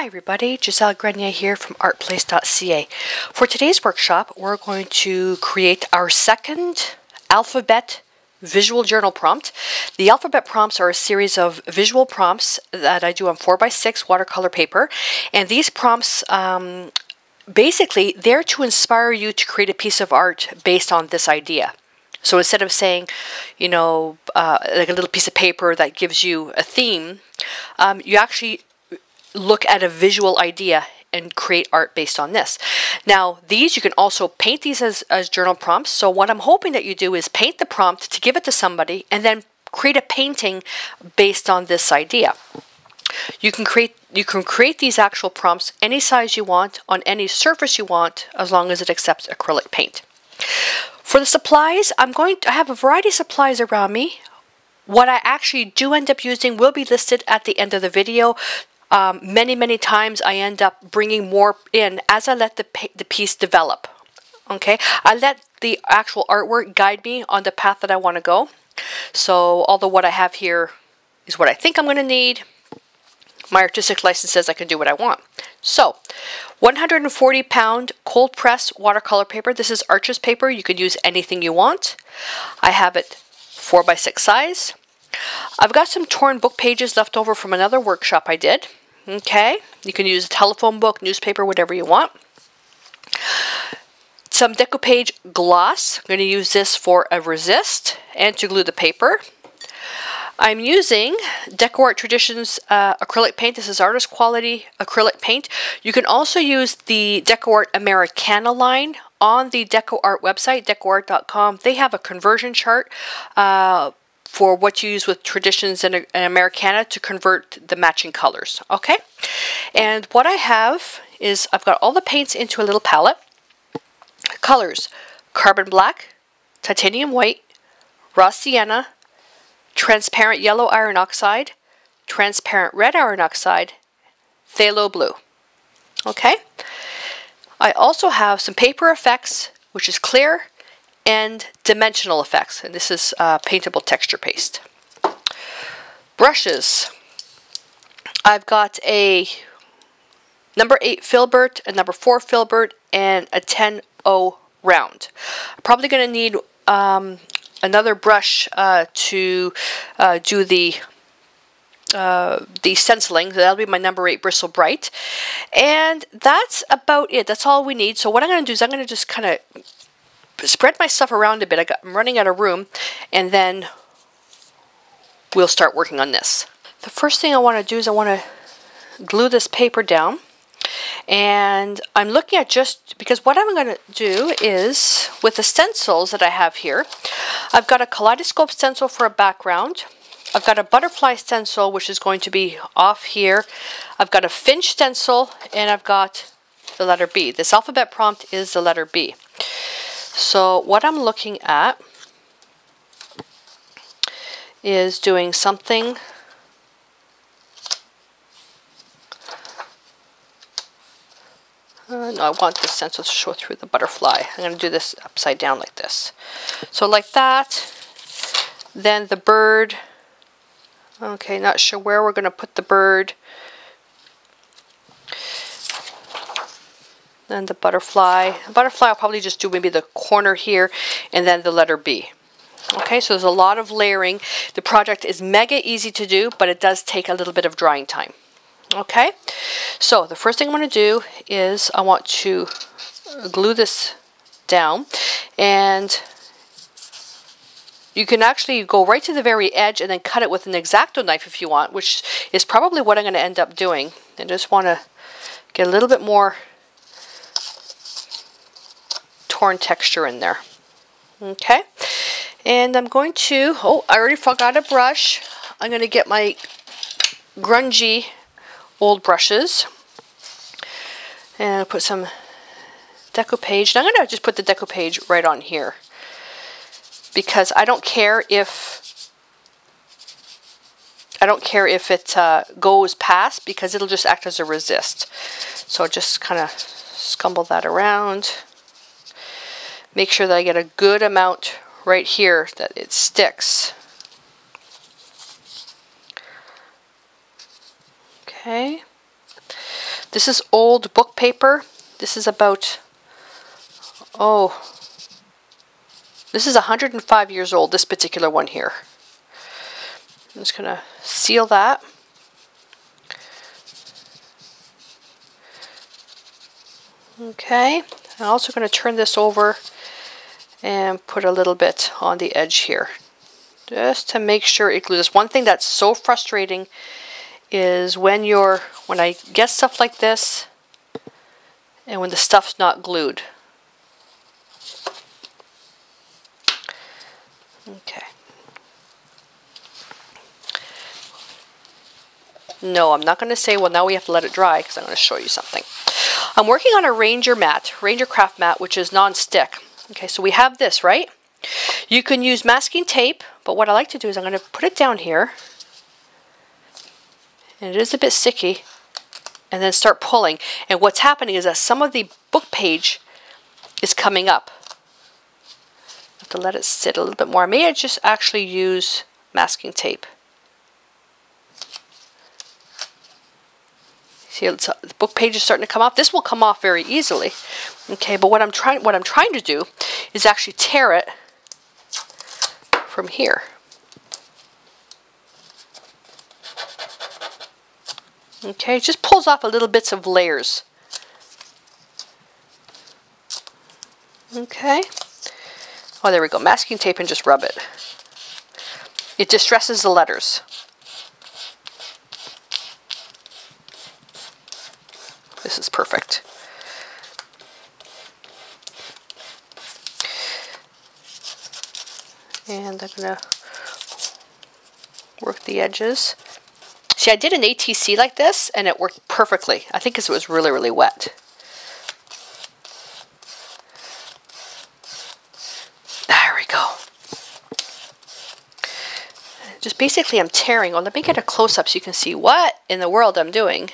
Hi everybody, Giselle Grenier here from artplace.ca. For today's workshop, we're going to create our second alphabet visual journal prompt. The alphabet prompts are a series of visual prompts that I do on 4x6 watercolor paper, and these prompts basically they're to inspire you to create a piece of art based on this idea. So instead of saying, like a little piece of paper that gives you a theme, you actually look at a visual idea and create art based on this. Now, these you can also paint these as journal prompts. So what I'm hoping that you do is paint the prompt to give it to somebody and then create a painting based on this idea. You can create these actual prompts any size you want on any surface you want as long as it accepts acrylic paint. For the supplies, I have a variety of supplies around me. What I actually do end up using will be listed at the end of the video. Many times I end up bringing more in as I let the piece develop. Okay, I let the actual artwork guide me on the path that I want to go. So although what I have here is what I think I'm going to need, my artistic license says I can do what I want. So 140 pound cold press watercolor paper. This is Arches paper. You could use anything you want. I have it 4x6 size. I've got some torn book pages left over from another workshop I did. Okay, you can use a telephone book, newspaper, whatever you want. Some decoupage gloss. I'm going to use this for a resist and to glue the paper. I'm using DecoArt Traditions acrylic paint. This is artist quality acrylic paint. You can also use the DecoArt Americana line on the DecoArt website, decoart.com. They have a conversion chart for what you use with Traditions and Americana to convert the matching colors. Okay, and what I have is I've got all the paints into a little palette. Colors: carbon black, titanium white, raw sienna, transparent yellow iron oxide, transparent red iron oxide, phthalo blue. Okay, I also have some paper effects, which is clear, and dimensional effects, and this is paintable texture paste. Brushes. I've got a number 8 filbert, a number 4 filbert, and a 10-0 round. I'm probably going to need another brush to do the stenciling. That'll be my number 8 Bristle Bright, and that's about it. That's all we need. So what I'm going to do is I'm going to just kind of spread my stuff around a bit. I'm running out of room, and then we'll start working on this. The first thing I want to do is I want to glue this paper down, and I'm looking at because what I'm going to do is with the stencils that I have here, I've got a kaleidoscope stencil for a background. I've got a butterfly stencil which is going to be off here. I've got a Finch stencil, and I've got the letter B. This alphabet prompt is the letter B. So what I'm looking at is doing something no, I want this stencil to show through the butterfly. I'm going to do this upside down like this. So like that. Then the bird. Okay, not sure where we're going to put the bird. Then the butterfly. The butterfly I'll probably just do maybe the corner here, and then the letter B. Okay, so there's a lot of layering. The project is mega easy to do, but it does take a little bit of drying time. Okay, so the first thing I'm going to do is I want to glue this down, and you can actually go right to the very edge and then cut it with an X-Acto knife if you want, which is probably what I'm going to end up doing. I just want to get a little bit more torn texture in there. Okay, and I'm going to, I already forgot a brush. I'm going to get my grungy old brushes and put some decoupage. And I'm going to just put the decoupage right on here because I don't care if it goes past, because it'll just act as a resist. So just kind of scumble that around. Make sure that I get a good amount right here that it sticks. Okay. This is old book paper. This is about, oh, this is 105 years old, this particular one here. I'm just going to seal that. Okay, I'm also going to turn this over and put a little bit on the edge here, just to make sure it glues. One thing that's so frustrating is when I get stuff like this and when the stuff's not glued. Okay. No, I'm not going to say, well, now we have to let it dry, because I'm going to show you something. I'm working on a Ranger mat, Ranger Craft mat, which is non-stick. Okay, so we have this, right? You can use masking tape, but what I like to do is I'm going to put it down here, and it is a bit sticky, and then start pulling. And what's happening is that some of the book page is coming up. I have to let it sit a little bit more. I may just actually use masking tape. See, the book page is starting to come off. This will come off very easily. Okay, but what I'm trying to do is actually tear it from here. Okay, it just pulls off a little bits of layers. Okay. Oh, there we go. Masking tape and just rub it. It distresses the letters. This is perfect. And I'm going to work the edges. See, I did an ATC like this, and it worked perfectly. I think because it was really, really wet. There we go. Just basically I'm tearing. Well, let me get a close-up so you can see what in the world I'm doing.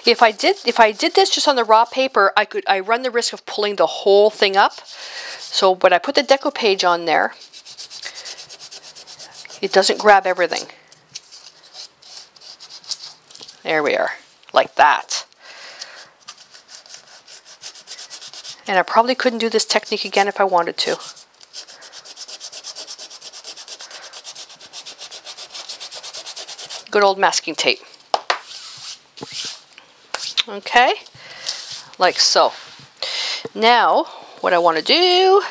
If I did this just on the raw paper, I run the risk of pulling the whole thing up. So when I put the decoupage on there, it doesn't grab everything. There we are, like that. And I probably couldn't do this technique again if I wanted to. Good old masking tape. Okay, like so. Now, what I want to do,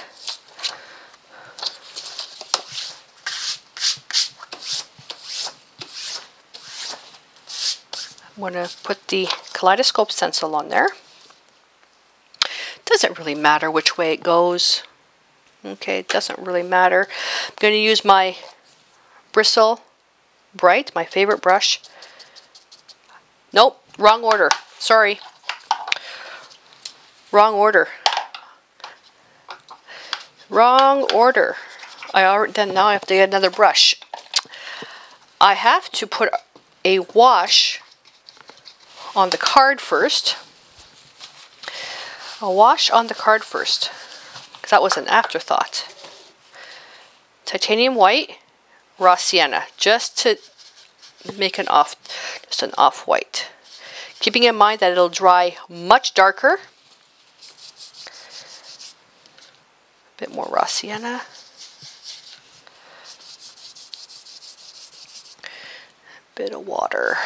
I'm going to put the kaleidoscope stencil on there. Doesn't really matter which way it goes. Okay, it doesn't really matter. I'm going to use my Bristle Bright, my favorite brush. Nope, wrong order. Sorry. Wrong order. Wrong order. Now I have to get another brush. I have to put a wash on the card first. A wash on the card first, because that was an afterthought. Titanium white, raw sienna, just to make an off-white. Keeping in mind that it'll dry much darker. A bit more raw sienna. A bit of water.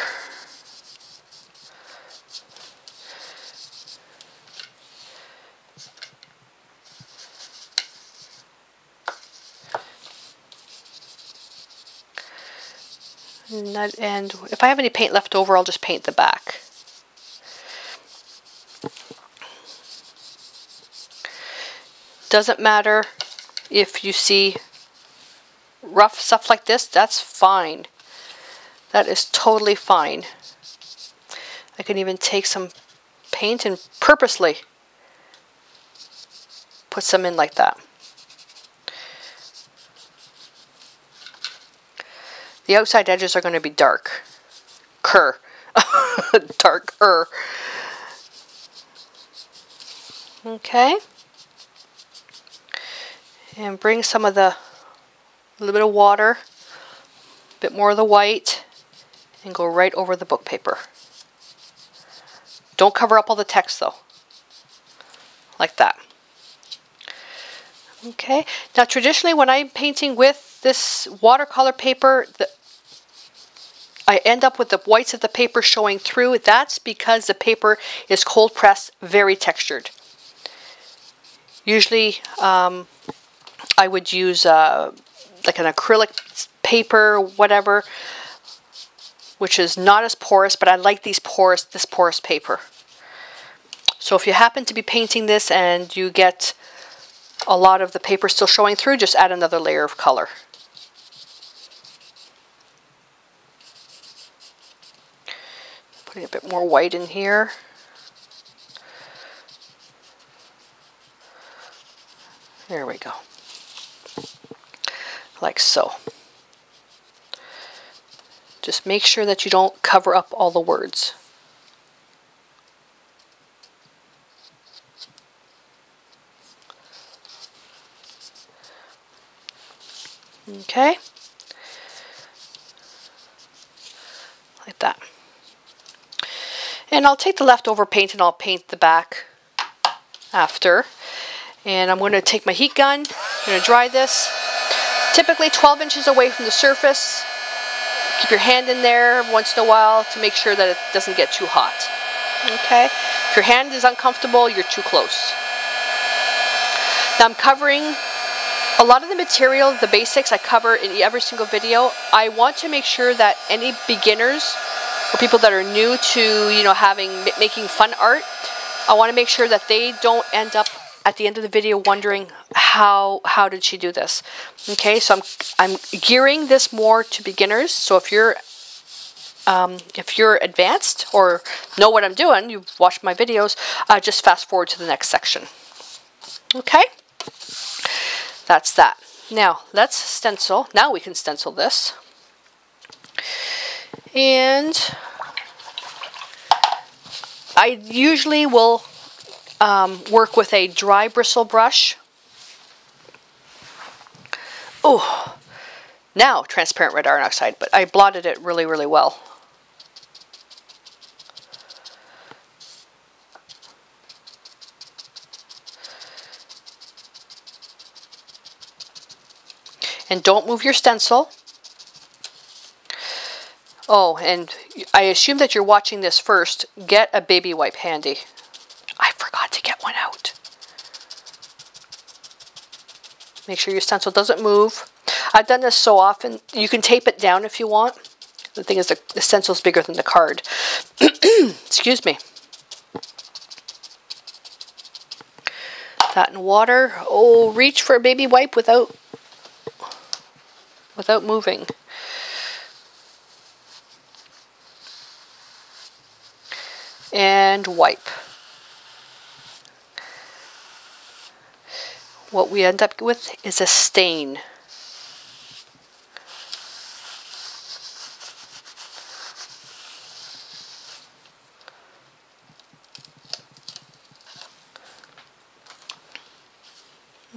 And if I have any paint left over, I'll just paint the back. Doesn't matter if you see rough stuff like this, that's fine. That is totally fine. I can even take some paint and purposely put some in like that. The outside edges are going to be dark. Darker. Okay. And bring some of the a little bit of water, a bit more of the white, and go right over the book paper. Don't cover up all the text though, like that. Okay, now traditionally when I'm painting with this watercolor paper, I end up with the whites of the paper showing through. That's because the paper is cold pressed, very textured. Usually I would use like an acrylic paper, whatever, which is not as porous, but I like this porous paper. So if you happen to be painting this and you get a lot of the paper still showing through, just add another layer of color. Putting a bit more white in here. There we go. Like so. Just make sure that you don't cover up all the words. Okay, like that. And I'll take the leftover paint and I'll paint the back after. And I'm going to take my heat gun, I'm going to dry this. Typically 12 inches away from the surface. Keep your hand in there once in a while to make sure that it doesn't get too hot. Okay, if your hand is uncomfortable, you're too close. Now I'm covering a lot of the material, the basics, I cover in every single video. I want to make sure that any beginners or people that are new to, making fun art, I want to make sure that they don't end up at the end of the video wondering how did she do this. Okay, so I'm gearing this more to beginners. So if you're advanced or know what I'm doing, you've watched my videos, just fast forward to the next section. Okay. That's that. Now, let's stencil. Now we can stencil this. And I usually will work with a dry bristle brush. Oh, now transparent red iron oxide, but I blotted it really, really well. And don't move your stencil. Oh, and I assume that you're watching this first. Get a baby wipe handy. I forgot to get one out. Make sure your stencil doesn't move. I've done this so often. You can tape it down if you want. The thing is, the stencil's bigger than the card. Excuse me. That in water. Oh, reach for a baby wipe without moving. And wipe. What we end up with is a stain.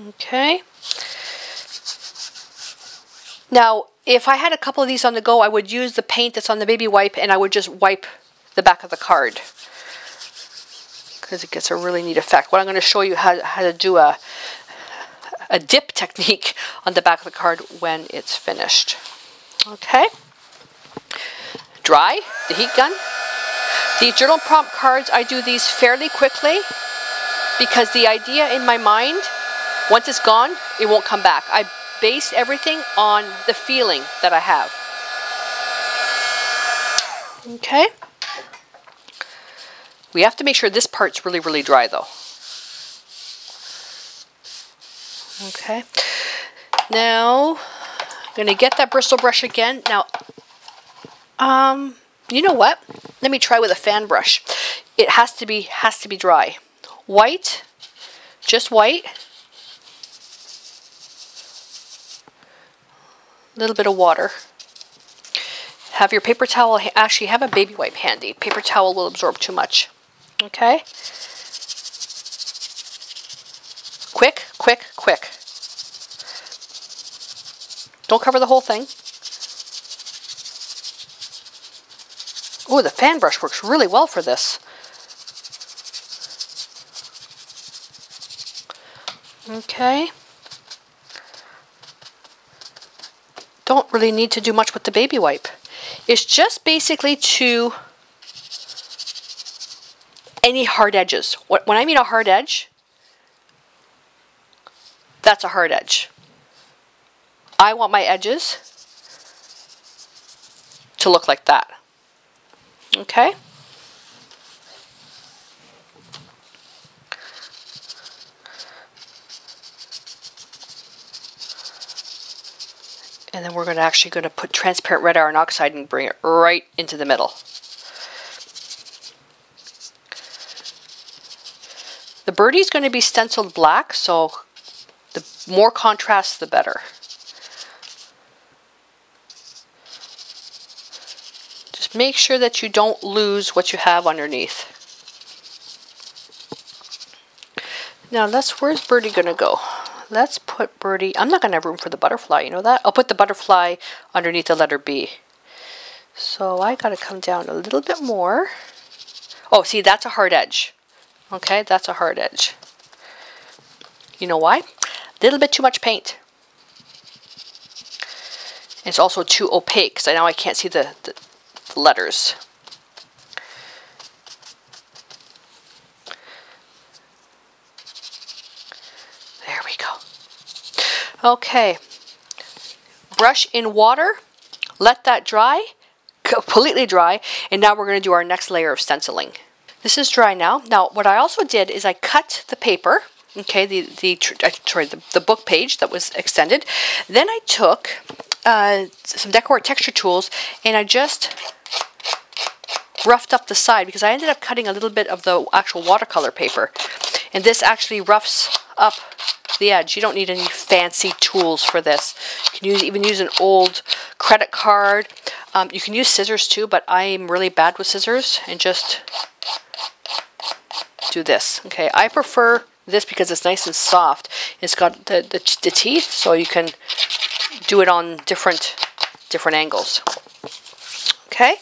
Okay. Now, if I had a couple of these on the go, I would use the paint that's on the baby wipe and I would just wipe the back of the card, because it gets a really neat effect. What I'm going to show you how to do a dip technique on the back of the card when it's finished. Okay. Dry the heat gun. The journal prompt cards, I do these fairly quickly because the idea in my mind, once it's gone, it won't come back. I base everything on the feeling that I have. Okay. We have to make sure this part's really, really dry though. Okay. Now, I'm going to get that bristle brush again. Now, you know what? Let me try with a fan brush. It has to be dry. White, just white. A little bit of water. Have your paper towel, actually have a baby wipe handy. Paper towel will absorb too much. Okay? Quick, quick, quick. Don't cover the whole thing. Oh, the fan brush works really well for this. Okay. Don't really need to do much with the baby wipe. It's just basically to any hard edges. When I mean a hard edge, that's a hard edge. I want my edges to look like that. Okay? And then we're actually going to put transparent red iron oxide and bring it right into the middle. The birdie is going to be stenciled black, so the more contrast, the better. Just make sure that you don't lose what you have underneath. Now, where's birdie going to go? Let's put birdie, I'm not going to have room for the butterfly, you know that? I'll put the butterfly underneath the letter B. So I got to come down a little bit more. Oh, see, that's a hard edge. Okay, that's a hard edge. You know why? A little bit too much paint. It's also too opaque, because now I can't see the letters. There we go. Okay. Brush in water. Let that dry. Completely dry. And now we're going to do our next layer of stenciling. This is dry now. Now, what I also did is I cut the paper, okay, the book page that was extended. Then I took some Decor texture tools and I just roughed up the side because I ended up cutting a little bit of the actual watercolor paper. And this actually roughs up the edge. You don't need any fancy tools for this. You can even use an old credit card. You can use scissors too, but I'm really bad with scissors and just do this. Okay, I prefer this because it's nice and soft. It's got the teeth, so you can do it on different angles. Okay,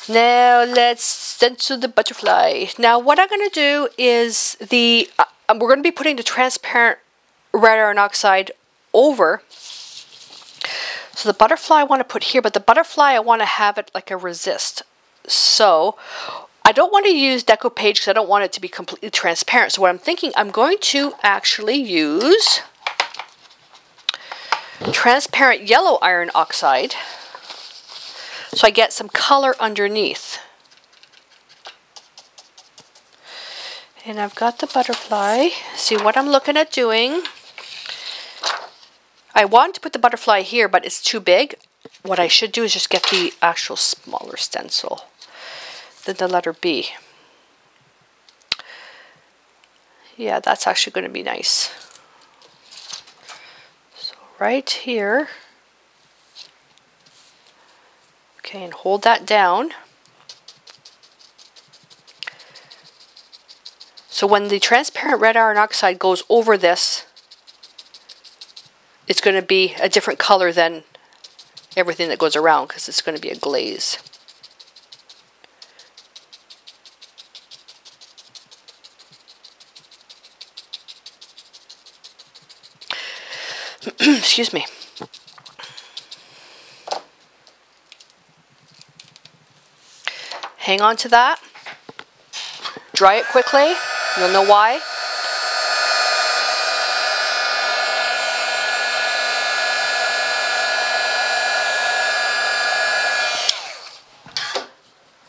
now let's stencil the butterfly. Now what I'm going to do is we're going to be putting the transparent red iron oxide over. So the butterfly I want to put here, but the butterfly I want to have it like a resist. So I don't want to use decoupage because I don't want it to be completely transparent. So what I'm thinking, I'm going to actually use transparent yellow iron oxide so I get some color underneath. And I've got the butterfly. See what I'm looking at doing. I want to put the butterfly here, but it's too big. What I should do is just get the actual smaller stencil than the letter B. Yeah, that's actually going to be nice. So right here. Okay, and hold that down. So when the transparent red iron oxide goes over this, it's going to be a different color than everything that goes around because it's going to be a glaze. Excuse me. Hang on to that. Dry it quickly. You'll know why.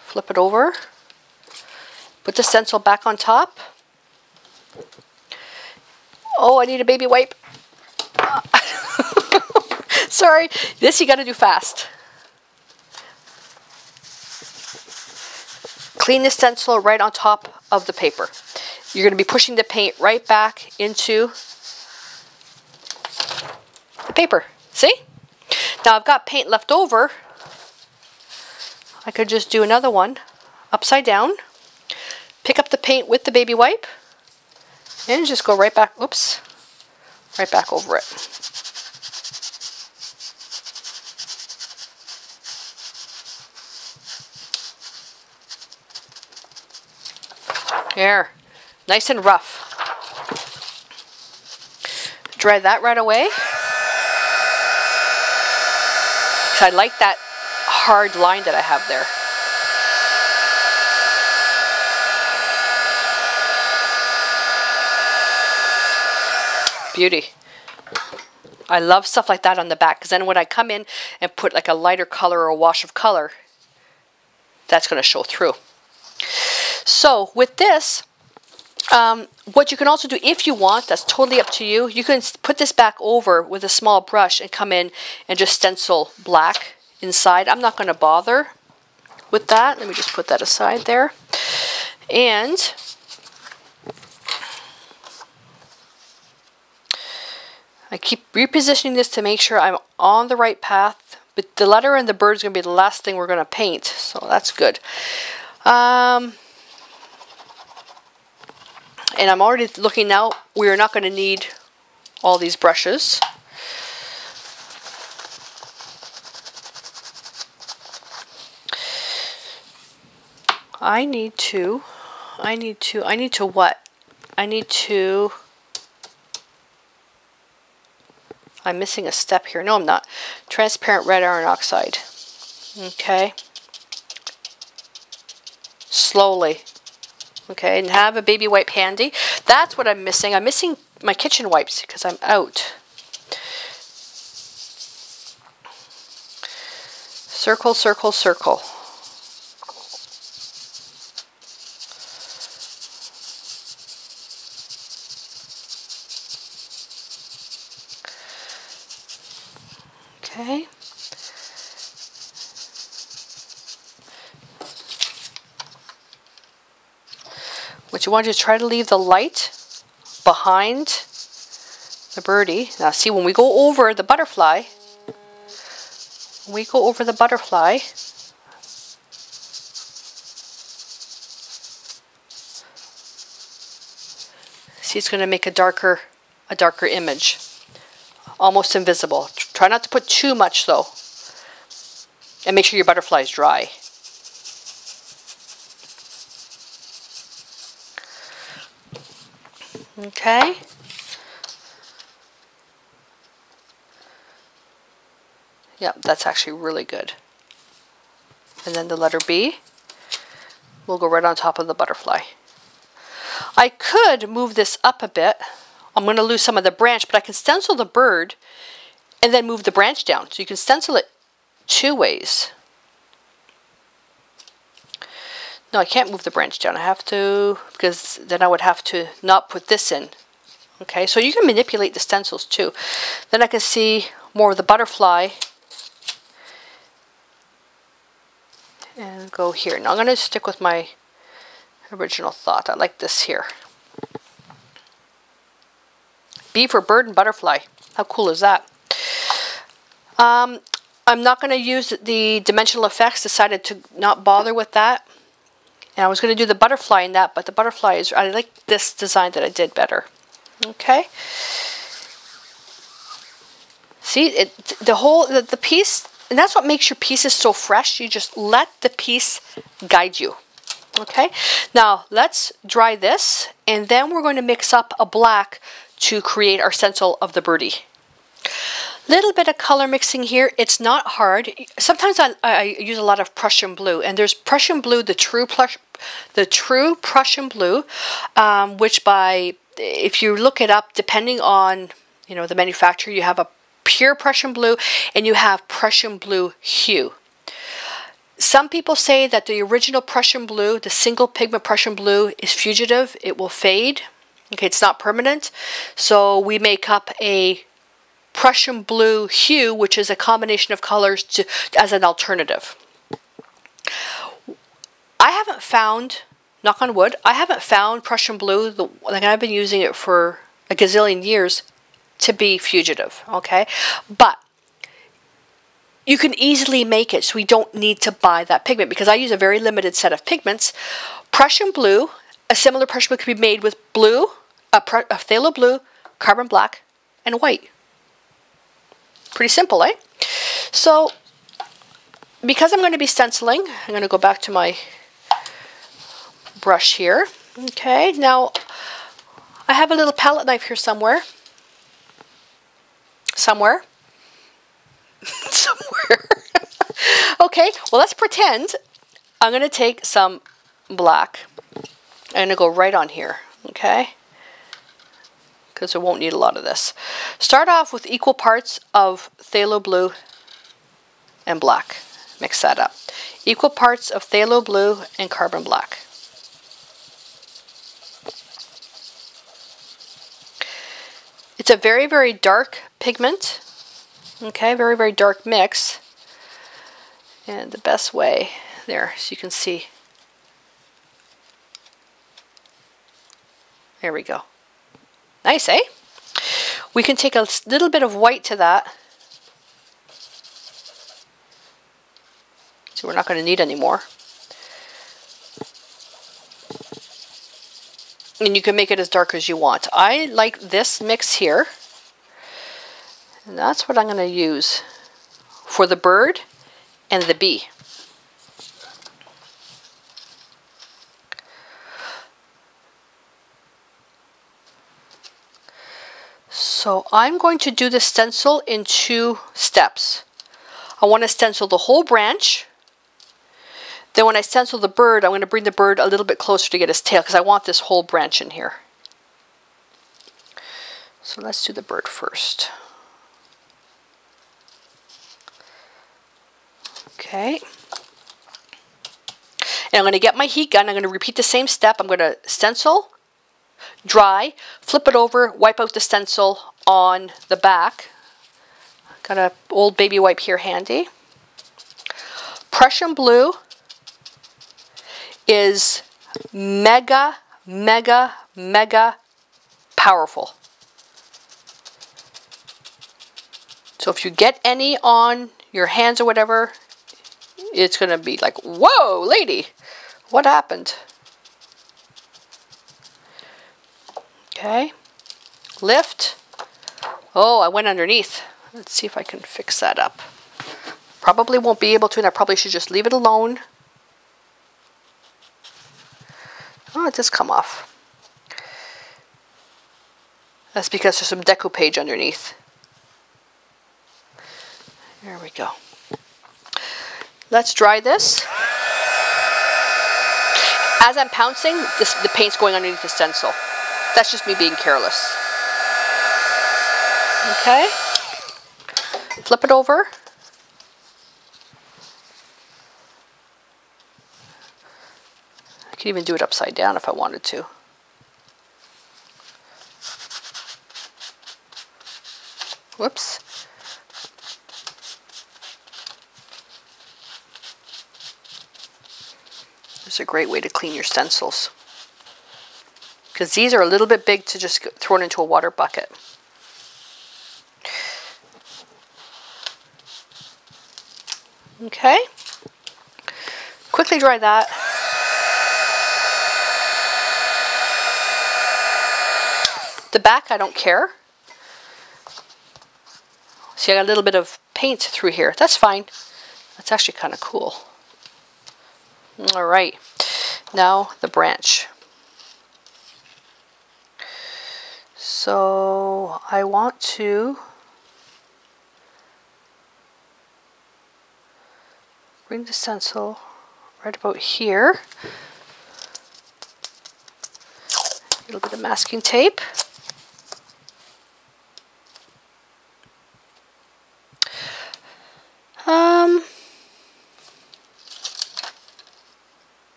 Flip it over. Put the stencil back on top. Oh, I need a baby wipe. Sorry, this you got to do fast. Clean the stencil right on top of the paper. You're going to be pushing the paint right back into the paper. See? Now I've got paint left over. I could just do another one upside down. Pick up the paint with the baby wipe and just go right back, oops, right back over it. There, nice and rough. Dry that right away. Because I like that hard line that I have there. Beauty. I love stuff like that on the back, because then when I come in and put like a lighter color or a wash of color, that's going to show through. So with this, what you can also do, if you want, that's totally up to you, you can put this back over with a small brush and come in and just stencil black inside. I'm not going to bother with that. Let me just put that aside there. And I keep repositioning this to make sure I'm on the right path. But the letter and the bird is going to be the last thing we're going to paint, so that's good. And I'm already looking now, we are not going to need all these brushes. I need to what? I need to, I'm missing a step here. No, I'm not. Transparent red iron oxide. Okay. Slowly. Okay, and have a baby wipe handy. That's what I'm missing. I'm missing my kitchen wipes because I'm out. Circle, circle, circle. Okay. What you want to do is try to leave the light behind the birdie. Now see, when we go over the butterfly, see, it's going to make a darker image. Almost invisible. Try not to put too much though. And make sure your butterfly is dry. Okay. Yep, that's actually really good. And then the letter B will go right on top of the butterfly. I could move this up a bit. I'm going to lose some of the branch, but I can stencil the bird and then move the branch down. So you can stencil it two ways. No, I can't move the branch down. I have to, because then I would have to not put this in. Okay, so you can manipulate the stencils too. Then I can see more of the butterfly. And go here. Now I'm going to stick with my original thought. I like this here. B for bird and butterfly. How cool is that? I'm not going to use the dimensional effects. Decided to not bother with that. And I was going to do the butterfly in that, but the butterfly is, I like this design that I did better. Okay. See, the piece, and that's what makes your pieces so fresh. You just let the piece guide you. Okay. Now let's dry this, and then we're going to mix up a black to create our stencil of the birdie. Little bit of color mixing here. It's not hard. Sometimes I use a lot of Prussian blue, and there's Prussian blue, the true Prussian blue, which if you look it up, depending on the manufacturer, you have a pure Prussian blue and you have Prussian blue hue. Some people say that the original Prussian blue, the single pigment Prussian blue, is fugitive. It will fade. Okay, it's not permanent. So we make up a Prussian blue hue, which is a combination of colors as an alternative. I haven't found, knock on wood, I haven't found Prussian blue, like I've been using it for a gazillion years, to be fugitive, okay? But you can easily make it, so we don't need to buy that pigment, because I use a very limited set of pigments. Prussian blue, a similar Prussian blue could be made with blue, a phthalo blue, carbon black, and white. Pretty simple, eh? So, because I'm going to be stenciling, I'm going to go back to my brush here. Okay, now I have a little palette knife here somewhere. Somewhere. Okay, well, let's pretend I'm going to take some black. I'm going to go right on here, okay? Because I won't need a lot of this. Start off with equal parts of phthalo blue and black. Mix that up. Equal parts of phthalo blue and carbon black. It's a very, very dark pigment. Okay, very, very dark mix. And the best way, there, so you can see. There we go. Nice, eh? We can take a little bit of white to that. So we're not going to need any more. And you can make it as dark as you want. I like this mix here. And that's what I'm going to use for the bird and the bee. So I'm going to do the stencil in 2 steps. I want to stencil the whole branch. Then when I stencil the bird, I'm going to bring the bird a little bit closer to get his tail because I want this whole branch in here. So let's do the bird first. Okay. And I'm going to get my heat gun. I'm going to repeat the same step. I'm going to stencil, dry, flip it over, wipe out the stencil on the back. Got an old baby wipe here handy. Prussian blue is mega, mega, mega powerful. So if you get any on your hands or whatever, it's going to be like, whoa, lady, what happened? Okay, lift. Oh, I went underneath. Let's see if I can fix that up. Probably won't be able to, and I probably should just leave it alone. Oh, it does come off. That's because there's some decoupage underneath. There we go. Let's dry this. As I'm pouncing, the paint's going underneath the stencil. That's just me being careless. Okay. Flip it over. I could even do it upside down if I wanted to. Whoops. It's a great way to clean your stencils. Because these are a little bit big to just get thrown into a water bucket. Okay. Quickly dry that. The back, I don't care. See, I got a little bit of paint through here. That's fine. That's actually kind of cool. All right. Now the branch. So I want to bring the stencil right about here. A little bit of masking tape.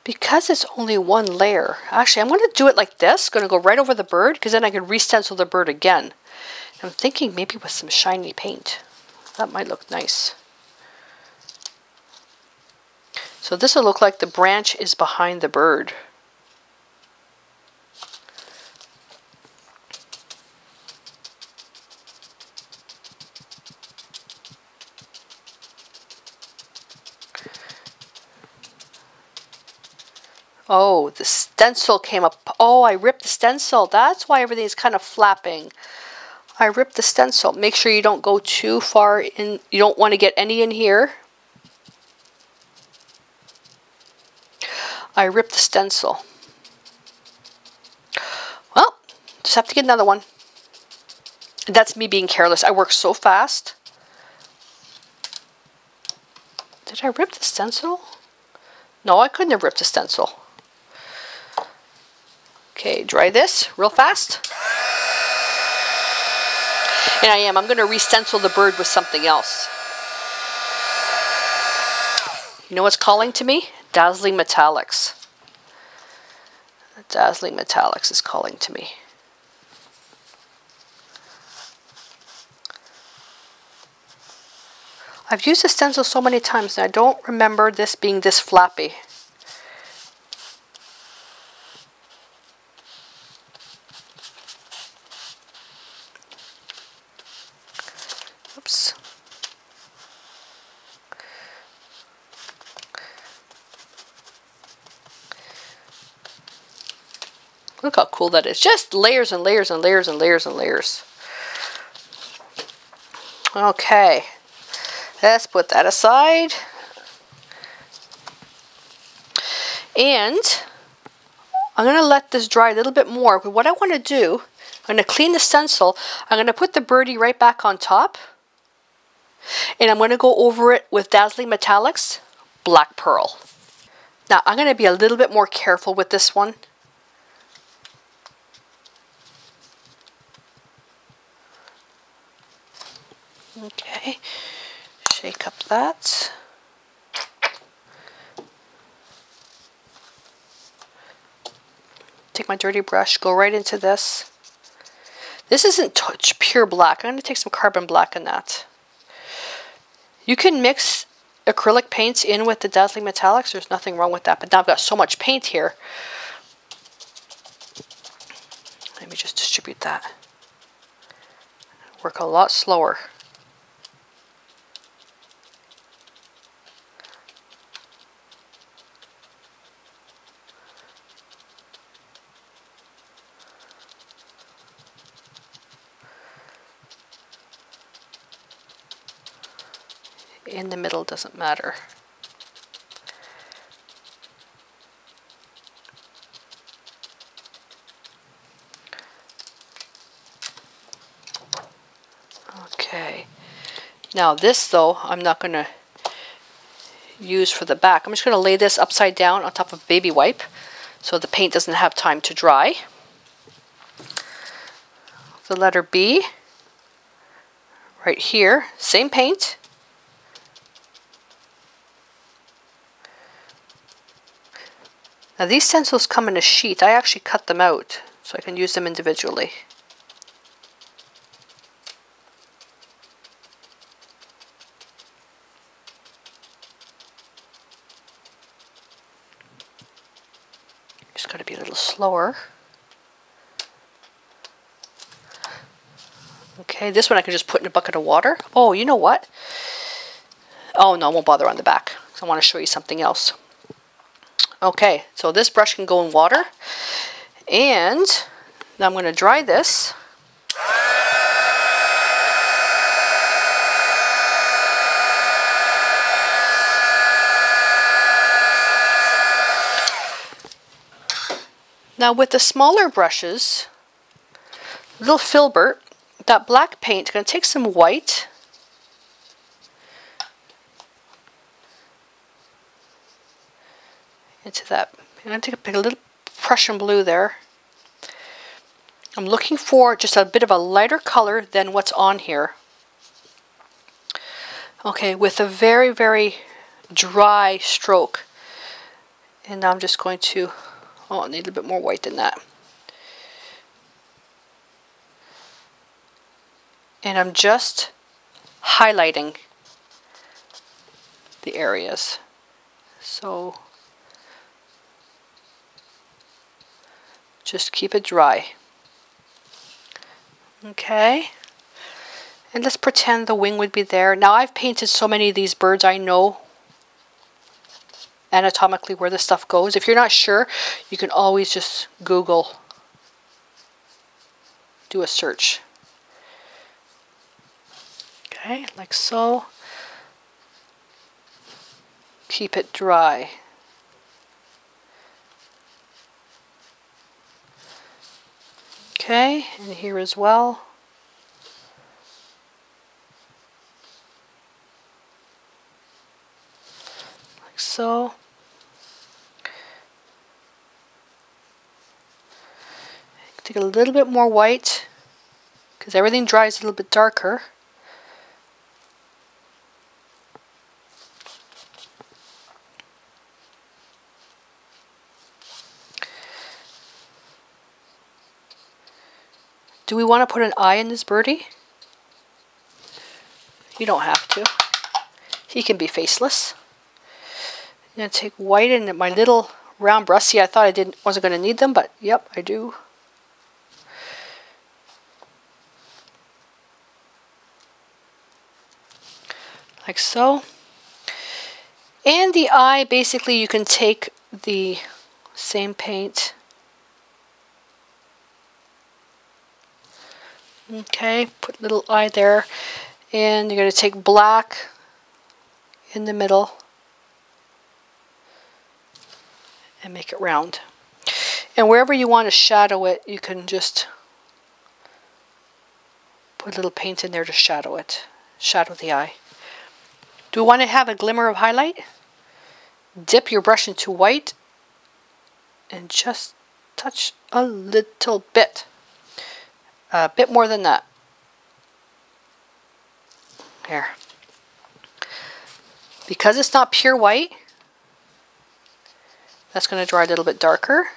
Because it's only one layer, actually I'm going to do it like this, going to go right over the bird, because then I can re-stencil the bird again. I'm thinking maybe with some shiny paint. That might look nice. So this will look like the branch is behind the bird. Oh, the stencil came up. Oh, I ripped the stencil. That's why everything's kind of flapping. I ripped the stencil. Make sure you don't go too far in. You don't want to get any in here. I ripped the stencil. Well, just have to get another one. That's me being careless. I work so fast. Did I rip the stencil? No, I couldn't have ripped the stencil. Okay, dry this real fast. And I'm going to re-stencil the bird with something else. You know what's calling to me? Dazzling Metallics. Dazzling Metallics is calling to me. I've used the stencil so many times and I don't remember this being this flappy. Oops. Look how cool that is. Just layers and layers and layers and layers and layers. Okay. Let's put that aside. And I'm going to let this dry a little bit more. But what I want to do, I'm going to clean the stencil. I'm going to put the birdie right back on top. And I'm going to go over it with Dazzling Metallics Black Pearl. Now I'm going to be a little bit more careful with this one. Okay, shake up that. Take my dirty brush, go right into this. This isn't pure black. I'm going to take some carbon black in that. You can mix acrylic paints in with the Dazzling Metallics. There's nothing wrong with that. But now I've got so much paint here. Let me just distribute that. Work a lot slower. In the middle doesn't matter. Okay. Now this though, I'm not going to use for the back. I'm just going to lay this upside down on top of baby wipe so the paint doesn't have time to dry. The letter B right here, same paint. Now these stencils come in a sheet. I actually cut them out so I can use them individually. Just got to be a little slower. Okay, this one I can just put in a bucket of water. Oh, you know what? Oh no, I won't bother on the back. So I want to show you something else. Okay, so this brush can go in water. And now I'm going to dry this. Now with the smaller brushes, little filbert, that black paint, I'm going to take some white. Into that. I'm going to take a little Prussian blue there. I'm looking for just a bit of a lighter color than what's on here. Okay, with a very, very dry stroke. And now I'm just going to, oh, I need a little bit more white than that. And I'm just highlighting the areas. So just keep it dry. Okay. And let's pretend the wing would be there. Now I've painted so many of these birds, I know anatomically where the stuff goes. If you're not sure, you can always just Google, do a search. Okay, like so. Keep it dry. Okay, and here as well. Like so. Take a little bit more white because everything dries a little bit darker. Do we want to put an eye in this birdie? You don't have to. He can be faceless. I'm going to take white in my little round brush. See, I thought I wasn't going to need them, but yep, I do. Like so. And the eye, basically you can take the same paint. Okay, put a little eye there. And you're going to take black in the middle and make it round. And wherever you want to shadow it, you can just put a little paint in there to shadow it. Shadow the eye. Do we want to have a glimmer of highlight? Dip your brush into white and just touch a little bit. A bit more than that. There. Because it's not pure white, that's going to dry a little bit darker.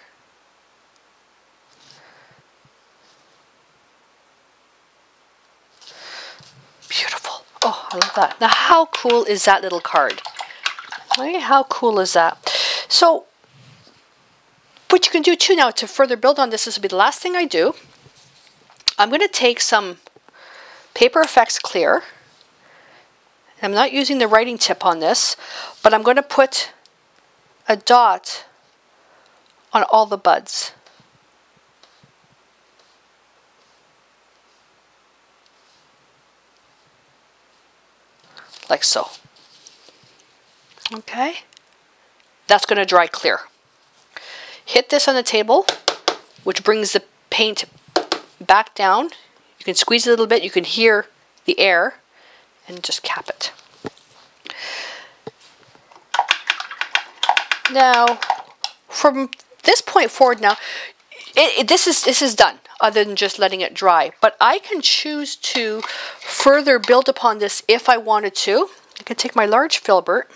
Beautiful. Oh, I love that. Now, how cool is that little card? Right? How cool is that? So, what you can do too now to further build on this, this will be the last thing I do. I'm going to take some Paper Effects Clear. I'm not using the writing tip on this, but I'm going to put a dot on all the buds. Like so. Okay. That's going to dry clear. Hit this on the table, which brings the paint back down. You can squeeze it a little bit. You can hear the air and just cap it. Now, from this point forward now, this is done, other than just letting it dry. But I can choose to further build upon this if I wanted to. I can take my large filbert,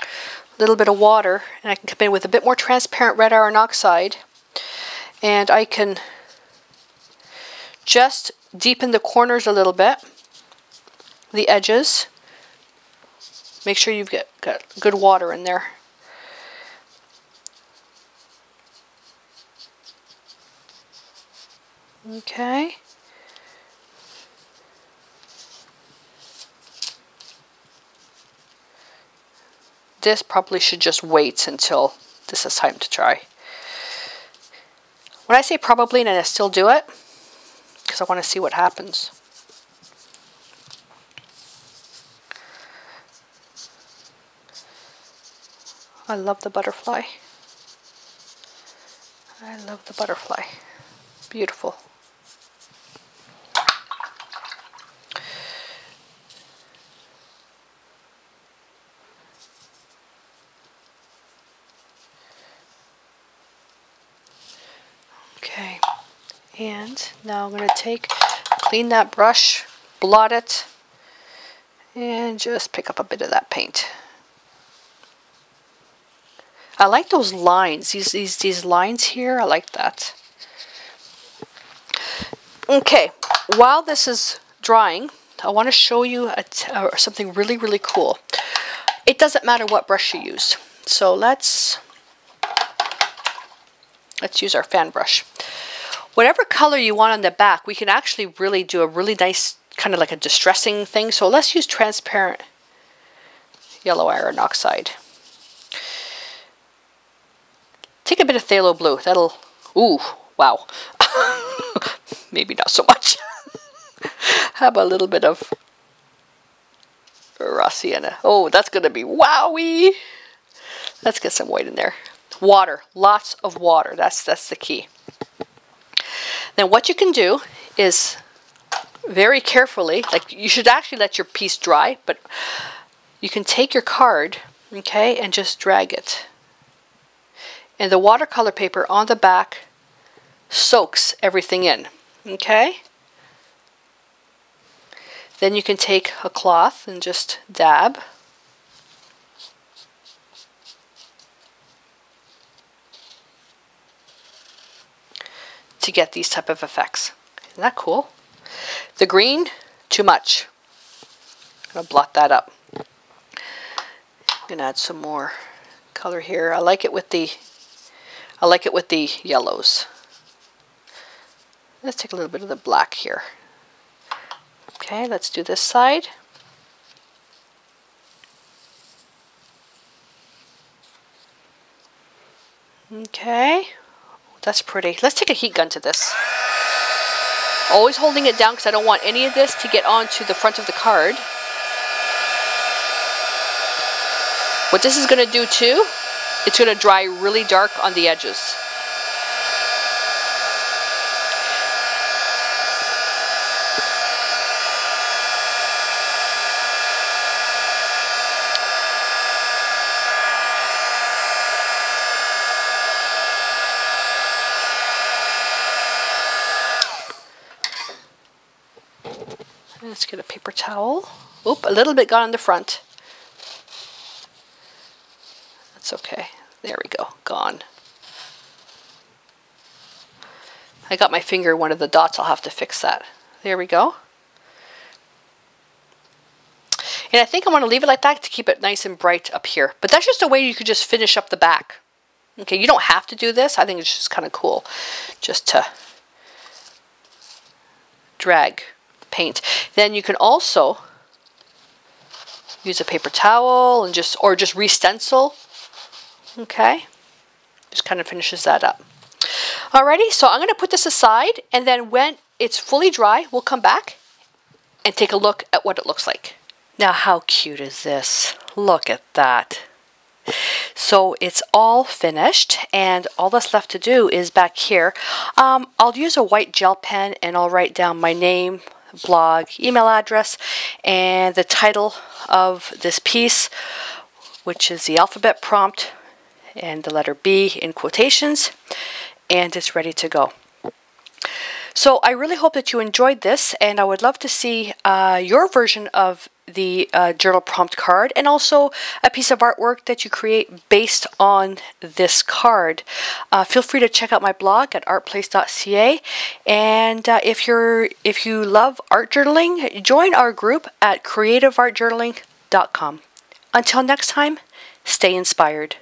a little bit of water, and I can come in with a bit more transparent red iron oxide, and I can just deepen the corners a little bit, the edges. Make sure you've got good water in there. Okay. This probably should just wait until this is time to dry. When I say probably, and I still do it, because I want to see what happens. I love the butterfly. I love the butterfly. Beautiful. Okay, and now I'm going to clean that brush, blot it, and just pick up a bit of that paint. I like those lines, these lines here, I like that. Okay, while this is drying, I want to show you something really, really cool. It doesn't matter what brush you use. So let's use our fan brush. Whatever color you want on the back, we can actually really do a really nice, kind of like a distressing thing. So let's use transparent yellow iron oxide. Take a bit of phthalo blue. That'll, ooh, wow. Maybe not so much. How about a little bit of raw sienna? Oh, that's going to be wowie. Let's get some white in there. Water, lots of water. That's the key. Now what you can do is very carefully, like you should actually let your piece dry, but you can take your card, okay, and just drag it. And the watercolor paper on the back soaks everything in, okay? Then you can take a cloth and just dab. To get these type of effects. Isn't that cool? The green, too much. I'm gonna blot that up. I'm gonna add some more color here. I like it with the yellows. Let's take a little bit of the black here. Okay, let's do this side. Okay, that's pretty. Let's take a heat gun to this. Always holding it down because I don't want any of this to get onto the front of the card. What this is going to do too, it's going to dry really dark on the edges. Let's get a paper towel. Oop, a little bit got on the front. That's okay. There we go. Gone. I got my finger in one of the dots. I'll have to fix that. There we go. And I think I want to leave it like that to keep it nice and bright up here. But that's just a way you could just finish up the back. Okay, you don't have to do this. I think it's just kind of cool just to drag paint. Then you can also use a paper towel and just re-stencil. Okay, just kind of finishes that up. Alrighty, so I'm going to put this aside, and then when it's fully dry, we'll come back and take a look at what it looks like. Now, how cute is this? Look at that. So it's all finished, and all that's left to do is back here. I'll use a white gel pen, and I'll write down my name, blog, email address, and the title of this piece, which is the alphabet prompt and the letter B in quotations, and it's ready to go. So I really hope that you enjoyed this, and I would love to see your version of the journal prompt card, and also a piece of artwork that you create based on this card. Feel free to check out my blog at artplace.ca, and if you love art journaling, join our group at creativeartjournaling.com. Until next time, stay inspired.